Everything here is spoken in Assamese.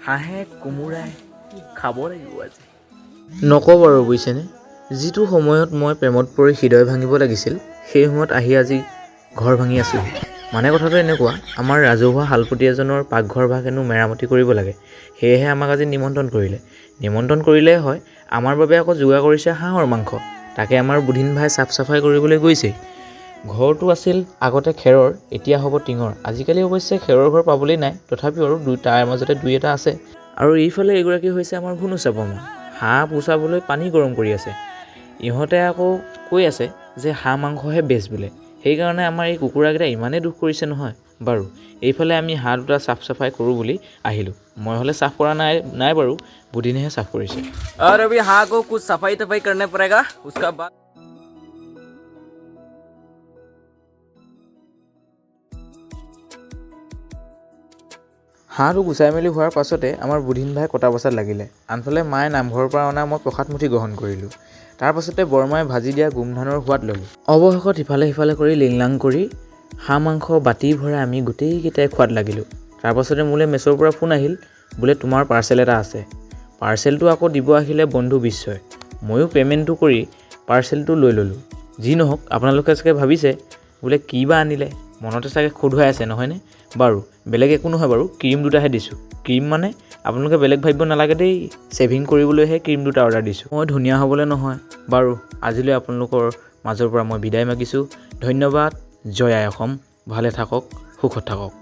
হাঁহে কোমোৰাই খাব লাগিব আজি। নক'ব আৰু বুজিছেনে, যিটো সময়ত মই প্ৰেমত পৰি হৃদয় ভাঙিব লাগিছিল সেই সময়ত আহি আজি ঘৰ ভাঙি আছোঁহি। মানে কথাটো এনেকুৱা, আমাৰ ৰাজহুৱা শালপতি এজনৰ পাকঘৰ ভাগ হেনো মেৰামতি কৰিব লাগে, সেয়েহে আমাক আজি নিমন্ত্ৰণ কৰিলে। নিমন্ত্ৰণ কৰিলেই হয়, আমাৰ বাবে আকৌ যোগাৰ কৰিছে হাঁহৰ মাংস। তাকে আমাৰ বুধিন ভাই চাফ চাফাই কৰিবলৈ গৈছে। ঘৰটো আছিল আগতে খেৰৰ, এতিয়া হ'ব টিঙৰ। আজিকালি অৱশ্যে খেৰৰ ঘৰ পাবলৈ নাই, তথাপিও আৰু তাৰ মাজতে দুই এটা আছে। আৰু এইফালে এগৰাকী হৈছে আমাৰ ভুনুচাপৰ মা, হাঁহ পুচাবলৈ পানী গৰম কৰি আছে। ইহঁতে আকৌ কৈ আছে যে হাঁহ মাংসহে বেষ্ট বোলে। সেইকাৰণে আমাৰ এই কুকুৰাকেইটা ইমানেই দুখ কৰিছে নহয়। বাৰু এইফালে আমি হাঁহ দুটা চাফ চাফাই কৰোঁ বুলি আহিলোঁ। মই হ'লে চাফ কৰা নাই বাৰু, বুধিনেহে চাফ কৰিছে। और अभी हाँ को कुछ सफाई तफाई करने पड़ेगा, उसका बाद হাঁহটো গুচাই মেলি হোৱাৰ পাছতে আমাৰ বুধিন ভাই কটা বচাত লাগিলে। আনফালে মায়ে নামঘৰৰ পৰা অনা মই প্ৰসাদ মুঠি গ্ৰহণ কৰিলোঁ। তাৰ পাছতে বৰমাই ভাজি দিয়া গোম ধানৰ সোৱাদ ল'লোঁ। অৱশেষত ইফালে সিফালে কৰি লিংলাং কৰি হাঁহ মাংস বাতি ভৰাই আমি গোটেইকেইটাই খোৱাত লাগিলোঁ। তাৰপাছতে মোলৈ মেছৰ পৰা ফোন আহিল, বোলে তোমাৰ পাৰ্চেল এটা আছে। পাৰ্চেলটো আকৌ দিব আহিলে বন্ধু বিশ্বই। ময়ো পে'মেণ্টটো কৰি পাৰ্চেলটো লৈ ল'লোঁ। যি নহওক, আপোনালোকে চাগে ভাবিছে বোলে কি বা আনিলে, মনতে চাগে খোধুৱাই আছে নহয়নে? বাৰু বেলেগ একো নহয় বাৰু, ক্ৰীম দুটাহে দিছোঁ। ক্ৰীম মানে আপোনালোকে বেলেগ ভাবিব নালাগে দেই, ছেভিং কৰিবলৈহে ক্ৰীম দুটা অৰ্ডাৰ দিছোঁ। মই ধুনীয়া হ'বলৈ নহয়। বাৰু আজিলৈ আপোনালোকৰ মাজৰ পৰা মই বিদায় মাগিছোঁ। ধন্যবাদ। জয় আই অসম। ভালে থাকক, সুখত থাকক।